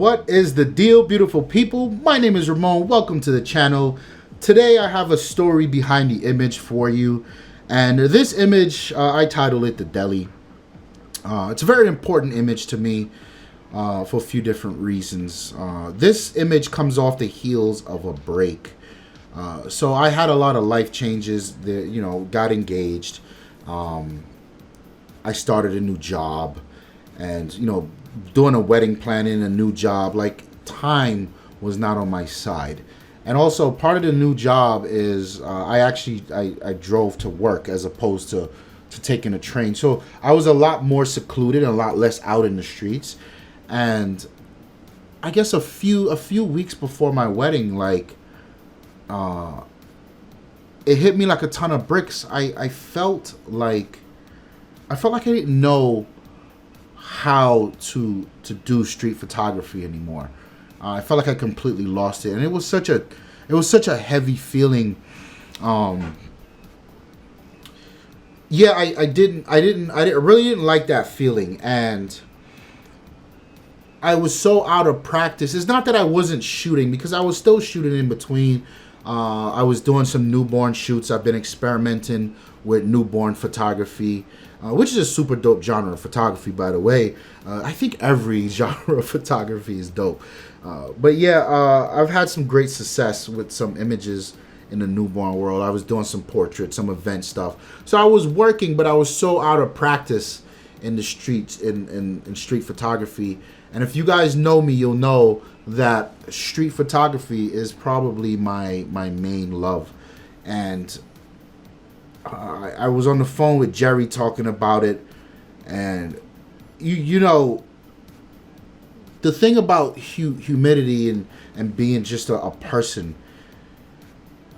What is the deal, beautiful people? My name is Ramon. Welcome to the channel. Today I have a story behind the image for you. And this image, I titled it the Deli. It's a very important image to me for a few different reasons. This image comes off the heels of a break. So I had a lot of life changes that, got engaged. I started a new job and, doing a wedding planning, a new job, like time was not on my side. And also part of the new job is I drove to work as opposed to taking a train. So I was a lot more secluded and a lot less out in the streets. And I guess a few weeks before my wedding, it hit me like a ton of bricks. I felt like I didn't know how to do street photography anymore. I felt like I completely lost it, and it was such a heavy feeling. I really didn't like that feeling, and I was so out of practice. It's not that I wasn't shooting, because I was still shooting in between. I was doing some newborn shoots. I've been experimenting with newborn photography, which is a super dope genre of photography, by the way. I think every genre of photography is dope. But yeah, I've had some great success with some images in the newborn world. I was doing some portraits, some event stuff. So I was working, but I was so out of practice in the streets, in street photography. And if you guys know me, you'll know that street photography is probably my main love. And I was on the phone with Jerry talking about it, and the thing about humidity and being just a person,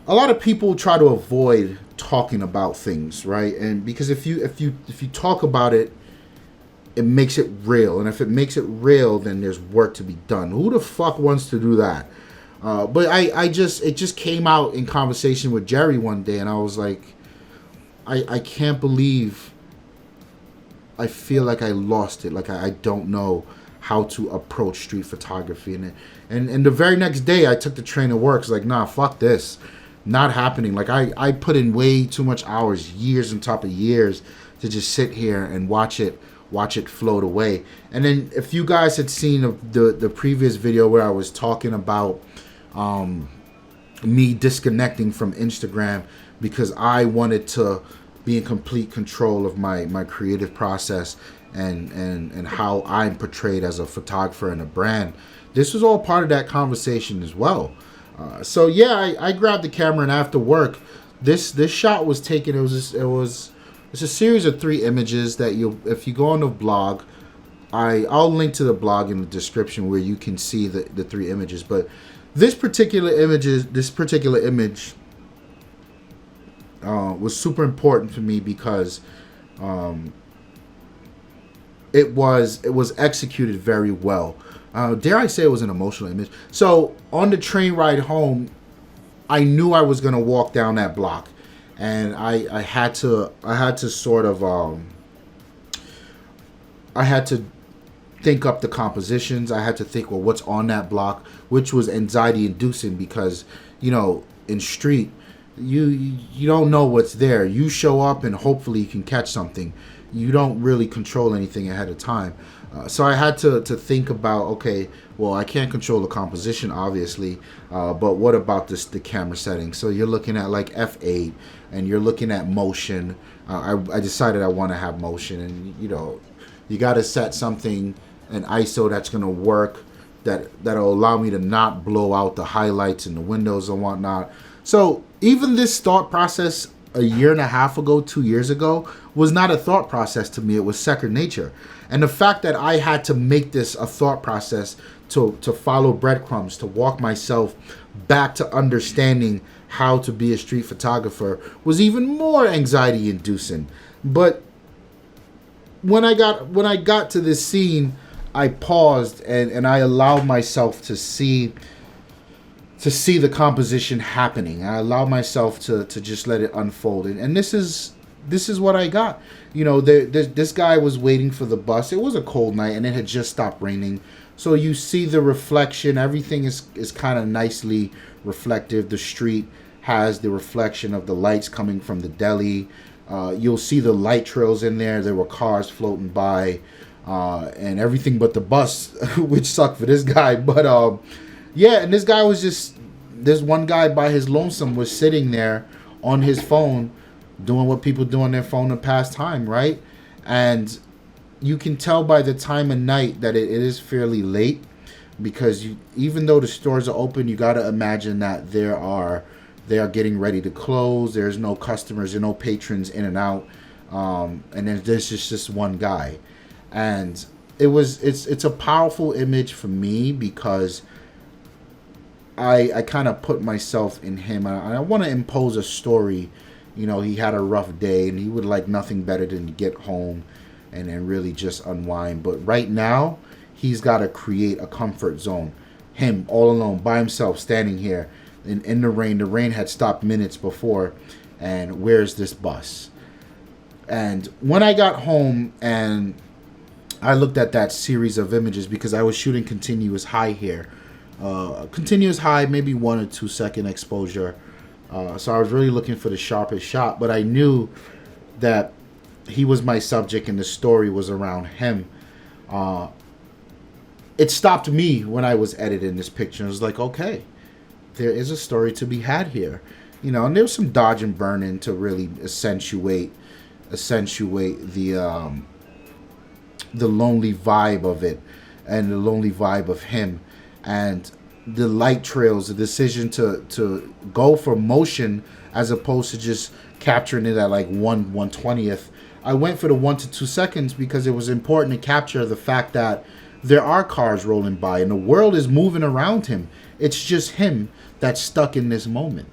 a lot of people try to avoid talking about things, right? And because if you talk about it, it makes it real, and if it makes it real, then there's work to be done. Who the fuck wants to do that? But it just came out in conversation with Jerry one day, and I was like, I can't believe I feel like I lost it. Like I don't know how to approach street photography. And the very next day I took the train to work. It's like, nah, fuck this. Not happening. Like I put in way too much hours, years on top of years, to just sit here and watch it float away. And then if you guys had seen the previous video where I was talking about me disconnecting from Instagram because I wanted to be in complete control of my creative process and how I'm portrayed as a photographer and a brand, this was all part of that conversation as well. So yeah, I grabbed the camera, and after work, this shot was taken. It's a series of 3 images that if you go on the blog, I'll link to the blog in the description where you can see the 3 images. But this particular image was super important for me because it was executed very well. Dare I say it was an emotional image. So on the train ride home, I knew I was gonna walk down that block, and I had to sort of I had to think up the compositions. I had to think, well, what's on that block, which was anxiety inducing because in street you don't know what's there. You show up and hopefully you can catch something. You don't really control anything ahead of time. So I had to think about, okay, well, I can't control the composition, obviously, but what about the camera setting? So you're looking at like f8, and you're looking at motion. I decided I want to have motion, and you got to set something, an ISO that's going to work, that'll allow me to not blow out the highlights and the windows and whatnot. So even this thought process a year and a half ago, 2 years ago, was not a thought process to me. It was second nature. And the fact that I had to make this a thought process to follow breadcrumbs, to walk myself back to understanding how to be a street photographer, was even more anxiety inducing. But when I got to this scene, I paused and I allowed myself to see the composition happening. I allowed myself to just let it unfold. And this is what I got. This guy was waiting for the bus. It was a cold night, and it had just stopped raining. So you see the reflection. Everything is kind of nicely reflective. The street has the reflection of the lights coming from the deli. You'll see the light trails in there. There were cars floating by, and everything but the bus, which sucked for this guy. But yeah, and this guy was just, this one guy by his lonesome was sitting there on his phone, doing what people do on their phone to pass time, right? And you can tell by the time of night that it is fairly late, because even though the stores are open, you got to imagine that they are getting ready to close. There's no customers, there's no patrons in and out, and then there's just one guy. And it's a powerful image for me, because I kind of put myself in him. I want to impose a story. He had a rough day and he would like nothing better than to get home and then really just unwind. But right now, he's got to create a comfort zone. Him all alone by himself, standing here in the rain. The rain had stopped minutes before, and where's this bus? And when I got home and I looked at that series of images, because I was shooting continuous high here, continuous high, maybe 1 or 2 second exposure. So I was really looking for the sharpest shot, but I knew that he was my subject and the story was around him. It stopped me when I was editing this picture. I was like, okay, there is a story to be had here. And there's some dodge and burning to really accentuate the lonely vibe of it, and the lonely vibe of him, and the light trails, the decision to go for motion as opposed to just capturing it at like 1/120th. I went for the 1 to 2 seconds because it was important to capture the fact that there are cars rolling by and the world is moving around him. It's just him that's stuck in this moment.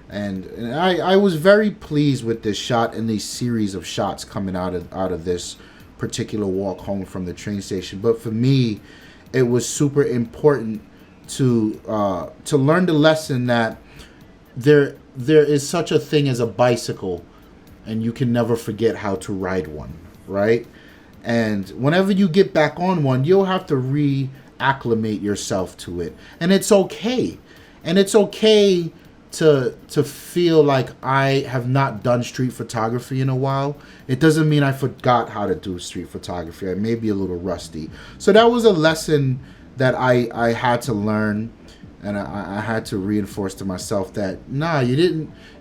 And I was very pleased with this shot and these series of shots coming out of this particular walk home from the train station. But for me, it was super important to learn the lesson that there is such a thing as a bicycle, and you can never forget how to ride one, right? And whenever you get back on one, you'll have to reacclimate yourself to it, and it's okay. And it's okay to feel like I have not done street photography in a while. It doesn't mean I forgot how to do street photography. I may be a little rusty. So that was a lesson that I had to learn, and I had to reinforce to myself that you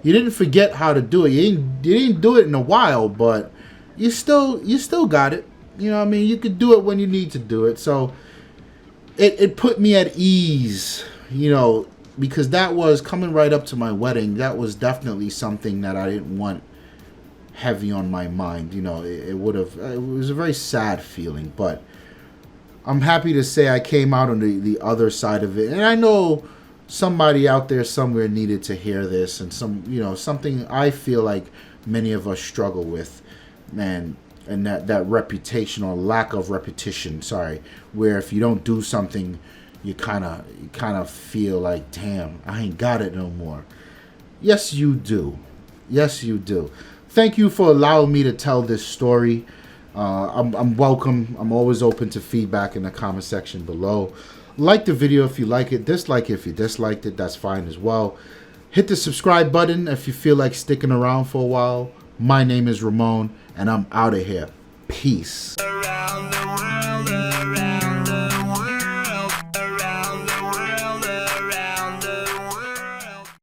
didn't forget how to do it. You didn't do it in a while, but you still got it. You could do it when you need to do it. So it put me at ease, because that was coming right up to my wedding. That was definitely something that I didn't want heavy on my mind. It was a very sad feeling, but I'm happy to say I came out on the other side of it. And I know somebody out there somewhere needed to hear this, and something I feel like many of us struggle with, and that reputation or lack of repetition, where if you don't do something, you kind of feel like, damn, I ain't got it no more. Yes, you do. Yes, you do. Thank you for allowing me to tell this story. I'm welcome. I'm always open to feedback in the comment section below. Like the video if you like it. Dislike it if you disliked it. That's fine as well. Hit the subscribe button if you feel like sticking around for a while. My name is Ramon, and I'm out of here. Peace. Around the world, around the world, around the world.